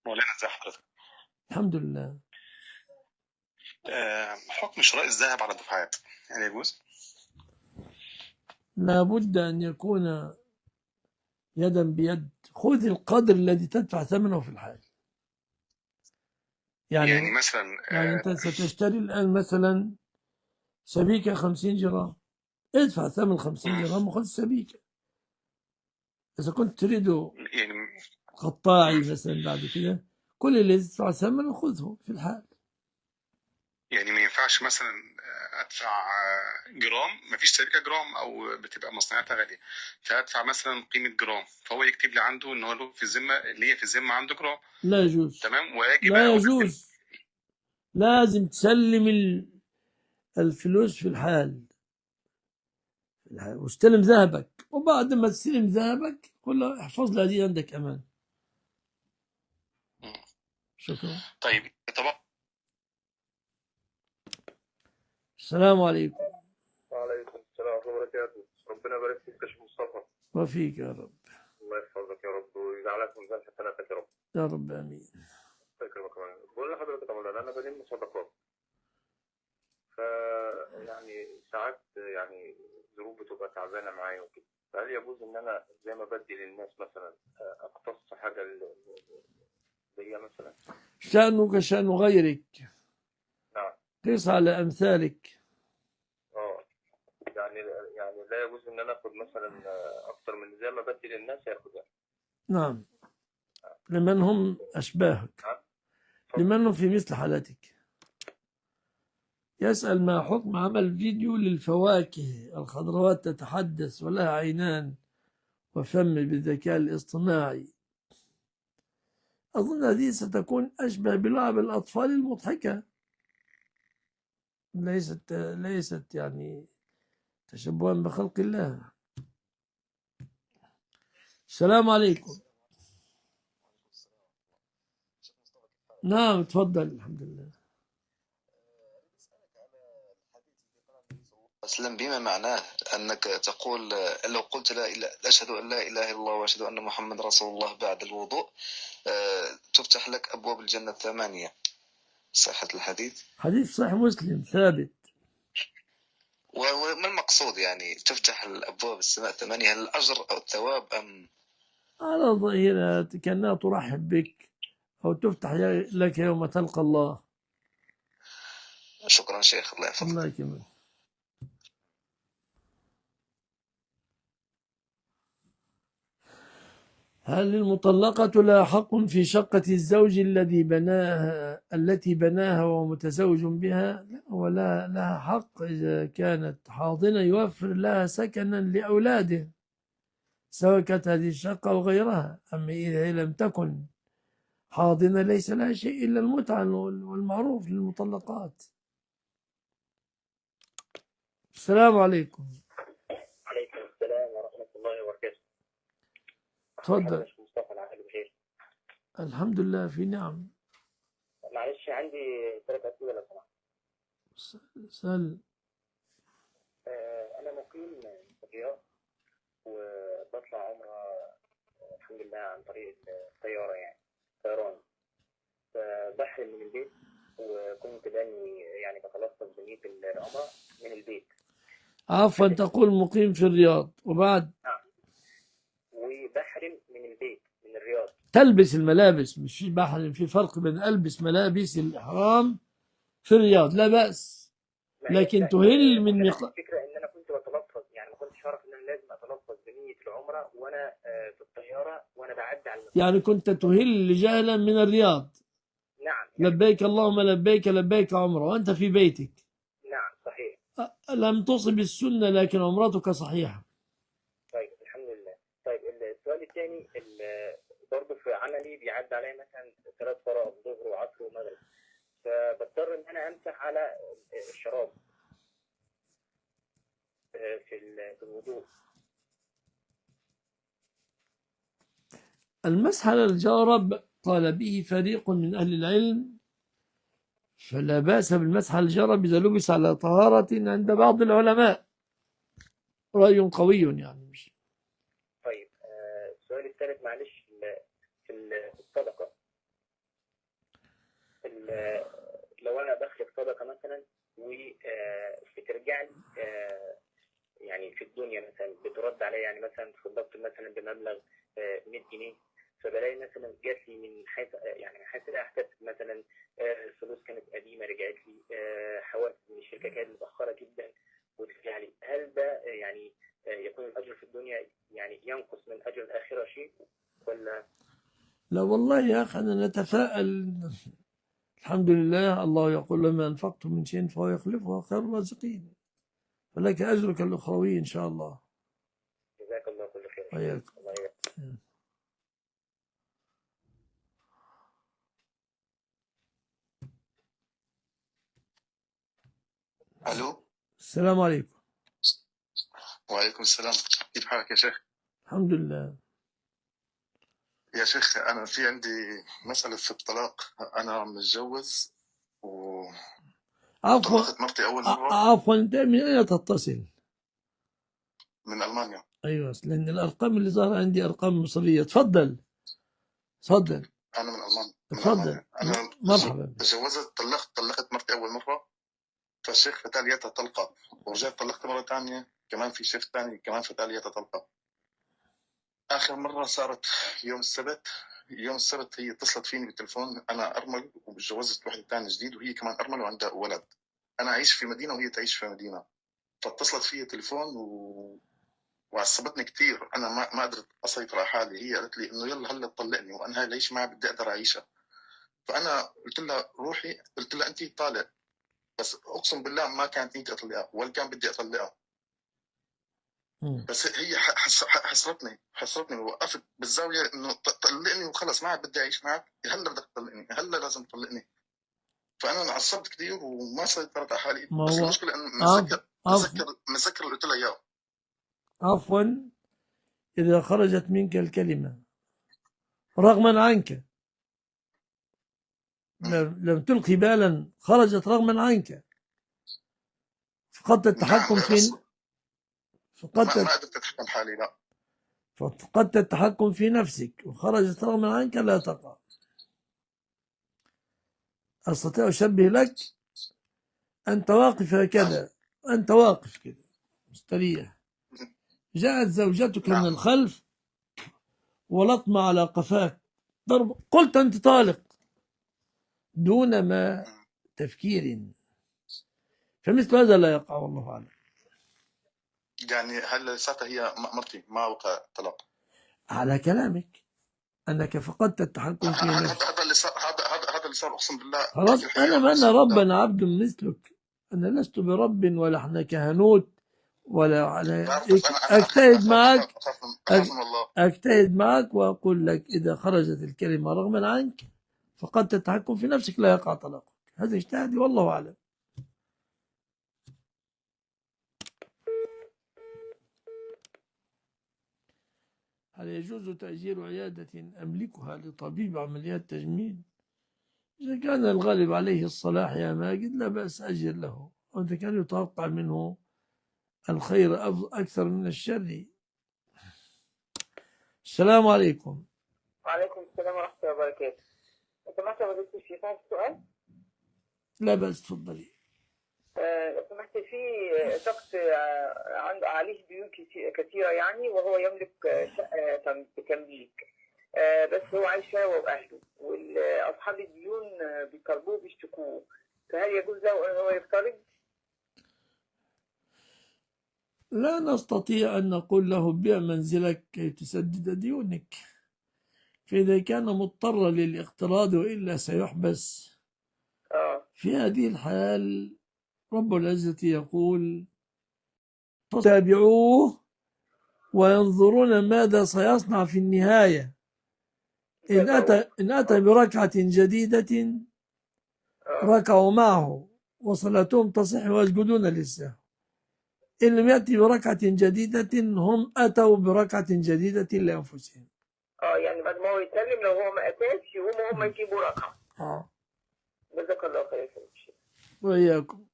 مولانا ازي حضرتك؟ الحمد لله. حكم شراء الذهب على دفعات يعني يجوز؟ لابد أن يكون يدا بيد. خذ القدر الذي تدفع ثمنه في الحال. يعني يعني مثلا أنت ستشتري الآن مثلا سبيكة 50 جرام، ادفع ثمن 50 جرام وخذ السبيكة. إذا كنت تريده يعني قطاعي مثلا بعد كده، كل اللي تدفع ثمنه خذه في الحال. يعني ما ينفعش مثلا ادفع جرام، مفيش سبيكه جرام او بتبقى مصنعاتها غاليه، فادفع مثلا قيمه جرام، فهو يكتب لي عنده ان هو له في الذمه، اللي هي في الذمه عنده جرام. لا يجوز، تمام، واجي بقى لا يجوز. لازم تسلم الفلوس في الحال، واستلم ذهبك، وبعد ما تستلم ذهبك قل له احفظ لي هذه عندك أمان. شكرا. طيب طبعا. السلام عليكم. وعليكم السلام ورحمة الله وبركاته. ربنا يبارك فيك يا شيخ مصطفى. وفيك يا رب. الله يحفظك يا رب ويجعلك في ميزان حسناتك يا رب. يا رب آمين. يكرمك كمان. بقول لحضرتك يا مولانا أنا بلم صدقات، ف يعني ساعات يعني ظروف بتبقى تعبانة معايا وكده، فهل يجوز إن أنا زي ما بدي للناس مثلا أقتص حاجة ليا مثلا؟ شأنك شأن غيرك، نعم. قس على أمثالك. اه يعني يعني لا يجوز إن أنا آخد مثلا أكتر من زي ما بدي للناس ياخد. نعم، لمن هم أشباهك، نعم. لمن هم في مثل حالتك. يسأل ما حكم عمل فيديو للفواكه الخضروات تتحدث ولها عينان وفم بالذكاء الاصطناعي. أظن هذه ستكون أشبه بلعب الأطفال المضحكة، ليست يعني تشبها بخلق الله. السلام عليكم. نعم تفضل. الحمد لله. وسلم بما معناه أنك تقول لو قلت لا إله، أشهد أن لا إله إلا الله وأشهد أن محمد رسول الله بعد الوضوء تفتح لك أبواب الجنة 8. صحة الحديث؟ حديث صحيح مسلم ثابت. وما المقصود يعني تفتح الأبواب السماء 8؟ هل الأجر أو الثواب أم؟ على ظهيرها كأنها ترحب بك، أو تفتح لك يوم تلقى الله. شكرا شيخ، الله يحفظك. الله يكرمك. هل المطلقة لها حق في شقة الزوج التي بناها وهو متزوج بها؟ لا، ولا لها حق إذا كانت حاضنة يوفر لها سكنا لأولاده، سواء كانت هذه الشقة أو غيرها. أما إذا لم تكن حاضنة ليس لها شيء إلا المتعة والمعروف للمطلقات. السلام عليكم. عليكم السلام ورحمة الله وبركاته. تفضل. مصطفى العائل بخير. الحمد لله في نعم. معلش عندي 3 أسئلة لو سمحت. سل. أنا مقيم في الرياض وبطلع عمرة الحمد لله عن طريق الطيارة، يعني طيران، فبحرم من البيت، وكنت بني يعني بتلفظ بنية العمرة من البيت. عفوا، تقول مقيم في الرياض وبعد وبحرم من البيت من الرياض. تلبس الملابس، مش في بحر، في فرق بين ألبس ملابس الإحرام في الرياض لا بأس، لكن تهل من الفكرة إن أنا كنت بتلفظ، يعني ما كنتش أعرف إن أنا لازم أتلفظ بنية العمرة وأنا في الطيارة وأنا بعدي على يعني كنت تهل جهلا من الرياض. نعم. لبيك اللهم لبيك لبيك عمره وأنت في بيتك. نعم صحيح. لم تصب السنة لكن عمرتك صحيحة. طيب الحمد لله. طيب السؤال الثاني، برضه في عملي بيعدي عليا مثلا 3 فرائض ظهر وعصر ومغرب، فبضطر ان انا امسح على الشراب في الوضوء. المسح على الجارب قال به فريق من أهل العلم، فلا بأس بالمسح على الجارب إذا لبس على طهارة عند بعض العلماء، رأي قوي يعني. مش طيب السؤال الثالث معلش، في الصدقة رد عليا، يعني مثلا تصدقت مثلا بمبلغ 100 جنيه، فبلاقي مثلا جات لي من حيث يعني من حيث لا احتسب مثلا فلوس كانت قديمه رجعت لي، حوافز من الشركه كانت متاخره جدا وترجع لي. هل ده يعني يكون الاجر في الدنيا يعني ينقص من اجر الاخره شيء ولا؟ لا والله يا أخي أنا نتفائل. الحمد لله، الله يقول لما أنفقتم من شيء فهو يخلفه خير الرازقين، فلك أجرك الأخروي إن شاء الله. جزاك الله كل خير. وإياكم. الله يبارك. الو. السلام عليكم. وعليكم السلام. كيف حالك يا شيخ؟ الحمد لله. يا شيخ انا في عندي مسألة في الطلاق. انا متجوز عفوا، وطلقت مرتي اول مرة عفوا، أنت من أين تتصل؟ من المانيا. أيوة، لأن الأرقام اللي ظاهرة عندي أرقام مصرية. تفضل تفضل انا من المانيا تفضل. انا مرحبا. تجوزت طلقت مرتي اول مرة، فالشيخ فتاليتها طلقة، ورجعت طلقت مرة ثانية كمان في شيخ ثاني كمان فتاليتها طلقة. آخر مرة صارت يوم السبت. يوم السبت هي اتصلت فيني بالتليفون، أنا أرمل وتجوزت واحدة ثانية جديد وهي كمان أرمل وعندها ولد. أنا أعيش في مدينة وهي تعيش في مدينة، فاتصلت فيا تليفون وعصبتني كثير. أنا ما قدرت أسيطر على حالي. هي قالت لي إنه يلا هلا تطلقني وأنا هاي العيش معها بدي أقدر أعيشها. فأنا قلت لها روحي، قلت لها أنت طالق، بس أقسم بالله ما كانت نيتي أطلقها ولا كان بدي أطلقها. بس هي حسرتني ووقفت بالزاويه انه طلقني وخلص ما عاد بدي اعيش معك، هلا بدك تطلقني، هلا لازم تطلقني. فانا انعصبت كثير وما سيطرت على حالي. ما بس هو المشكله انه عفوا متذكر اللي قلت لها اياه. عفوا، إذا خرجت منك الكلمة رغما عنك، لم تلقي بالا، خرجت رغما عنك، فقدت نعم التحكم بس في فقدت ما قدرت اتحكم حالي. لا فقدت التحكم في نفسك وخرجت رغما عنك، لا تقع. أستطيع أشبه لك، أنت واقف هكذا، أنت واقف كده مستريح، جاءت زوجتك من نعم الخلف ولطمة على قفاك، ضرب، قلت أنت طالق دون ما تفكير، فمثل هذا لا يقع، والله أعلم. يعني هلا لساتها هي مرتي ما وقع طلاق. على كلامك أنك فقدت التحكم في نفسك. هذا اللي صار، هذا اللي صار اقسم بالله. خلاص، بحكي أنا الحقيقه ما أنا اقسم رب، بالله. أنا عبد مثلك، أنا لست برب ولا احنا كهنوت ولا أنا. بعرف، بس انا أجتهد معك، اخاف من الله. أجتهد معك وأقول لك إذا خرجت الكلمة رغما عنك فقدت التحكم في نفسك، لا يقع طلاقك. هذا اجتهادي والله أعلم. هل يجوز تأجير عيادة أملكها لطبيب عمليات تجميل؟ إذا كان الغالب عليه الصلاح يا ماجد لا بأس أجر له، وإذا كان يتوقع منه الخير أكثر من الشر. السلام عليكم. وعليكم السلام ورحمه الله وبركاته. لو سمحت يا فضيلة الشيخ عندي سؤال. لا بأس، تفضلي. لو سمحت، في شخص عنده عليه ديون كثيرة يعني، وهو يملك شقة بتمليك، بس هو عايش فيها هو وأهله، وأصحاب الديون بيطالبوه بيشتكوه، فهل يجوز له أن هو يفترض؟ لا نستطيع أن نقول له بيع منزلك كي تسدد ديونك، فإذا كان مضطرا للاقتراض وإلا سيحبس، في هذه الحال رب العزة يقول تابعوه وينظرون ماذا سيصنع في النهاية. إن أتى بركعة جديدة ركعوا معه وصلاتهم تصح ويسجدون للسهو. إن لم يأتي بركعة جديدة هم أتوا بركعة جديدة لأنفسهم. يعني بعد ما هو يسلم لو هو ما أتاش يقوموا هم يجيبوا رقعة. جزاك الله خير. وإياكم.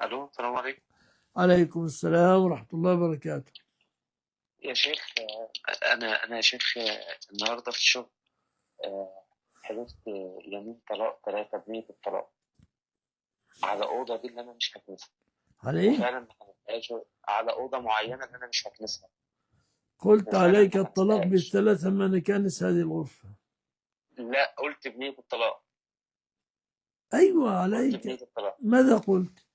الو، السلام عليكم. عليكم السلام ورحمة الله وبركاته. يا شيخ، انا يا شيخ النهارده في الشغل حلفت يمين طلاق 3 بنية الطلاق على اوضه دي اللي انا مش هتنسى. على إيه؟ وفعلا ما كنستهاش على أوضة معينة إن أنا مش هكنسها. قلت وفعلا عليك ما الطلاق كنستهاش. بالثلاثة ما نكنس هذه الغرفة. لا، قلت بنية الطلاق. أيوة قلت عليك. بنية الطلاق. ماذا قلت؟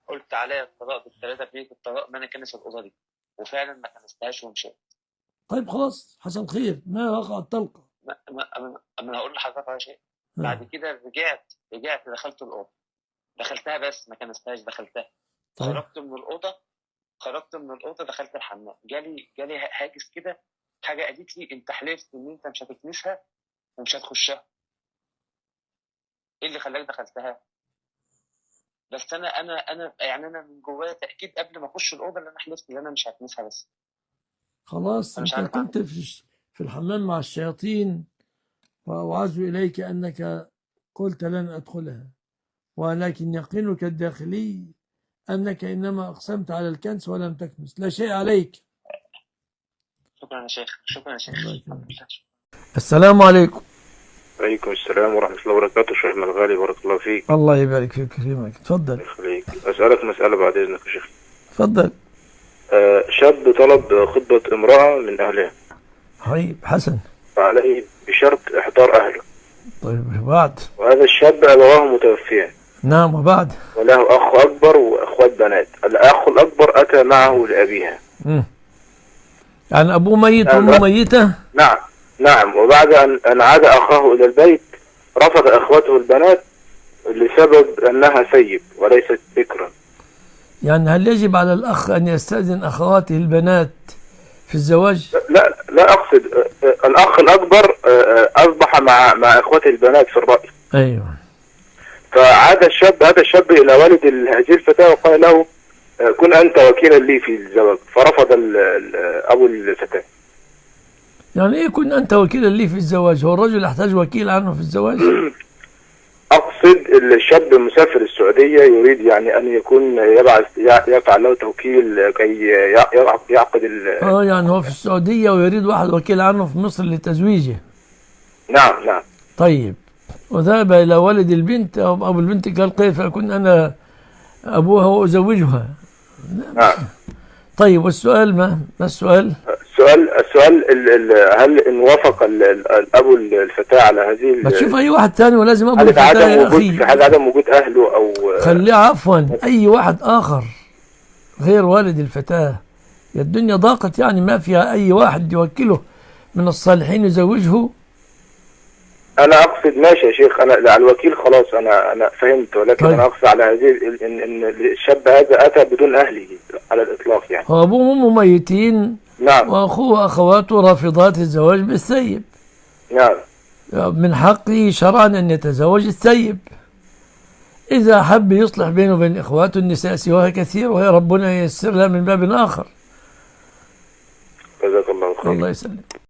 قلت عليا الطلاق بالثلاثة بنية الطلاق ما أنا كنس الأوضة دي، وفعلا ما كنستهاش ومشيت. طيب خلاص حصل خير، ما وقع الطلقة. أنا هقول لحضرتك على شيء. بعد كده رجعت دخلت الأوضة، دخلتها بس ما كنستهاش، دخلتها. طيب. خرجت من الأوضة دخلت الحمام، جالي هاجس كده، حاجة قالت لي أنت حلفت إن أنت مش هتكنسها ومش هتخشها. إيه اللي خلاك دخلتها؟ بس أنا يعني أنا من جوايا تأكيد قبل ما أخش الأوضة اللي أنا حلفت إن أنا مش هكنسها بس. خلاص أنا مش أنت عارف كنت في الحمام مع الشياطين، وأوعز إليك أنك قلت لن أدخلها، ولكن يقينك الداخلي أنك إنما أقسمت على الكنس ولم تكنس. لا شيء عليك. شكرا يا شيخ. شكرا يا شيخ. الله يكرمك. السلام عليكم. عليكم السلام ورحمة الله وبركاته. شيخ الغالي بارك الله فيك. الله يبارك فيك ويكرمك. تفضل. يخليك. أسألك مسألة بعد إذنك يا شيخ. تفضل. شاب طلب خطبة امرأة من أهلها. طيب حسن. فعليه بشرط إحضار أهله. طيب بعد. وهذا الشاب أبواه متوفيان. نعم وبعد. وله أخ أكبر وأخوات بنات. الأخ الأكبر أتى معه لأبيها. يعني أبوه ميت وأمه ميتة؟ نعم. وبعد أن عاد أخاه إلى البيت رفض أخوته البنات لسبب أنها سيب وليست بكرا. يعني هل يجب على الأخ أن يستأذن أخواته البنات في الزواج؟ لا أقصد الأخ الأكبر أصبح مع إخوته البنات في الرأي. أيوه. فعاد هذا الشاب إلى والد هذه الفتاة وقال له كن أنت وكيلا لي في الزواج، فرفض أبو الفتاة. يعني إيه كن أنت وكيلا لي في الزواج؟ هو الرجل يحتاج وكيل عنه في الزواج؟ أقصد الشاب مسافر السعودية يريد يعني أن يكون يفعل له توكيل كي يعقد يعني هو في السعودية ويريد واحد وكيل عنه في مصر لتزويجه. نعم. طيب، وذهب إلى والد البنت أو أبو البنت قال كيف أكون أنا أبوها وأزوجها؟ نعم. طيب والسؤال ما السؤال؟ السؤال هل إن وافق أبو الفتاة على هذه ما تشوف أي واحد ثاني ولازم أبو الفتاة يا أخي. في حال عدم وجود أهله أو خليه عفوا أي واحد آخر غير والد الفتاة. الدنيا ضاقت يعني ما فيها أي واحد يوكله من الصالحين يزوجه. أنا أقصد ماشي يا شيخ، أنا على الوكيل خلاص أنا فهمت، ولكن طيب. أنا أقصد على هذه إن الشاب هذا أتى بدون أهله على الإطلاق يعني. هو أبوه وأمه ميتين. نعم. وأخوه وأخواته رافضات الزواج بالثيب. نعم. من حقه شرعا أن يتزوج الثيب إذا حب يصلح بينه وبين إخواته. النساء سواها كثير وهي ربنا ييسر لها من باب آخر. جزاك الله خير. الله يسلمك.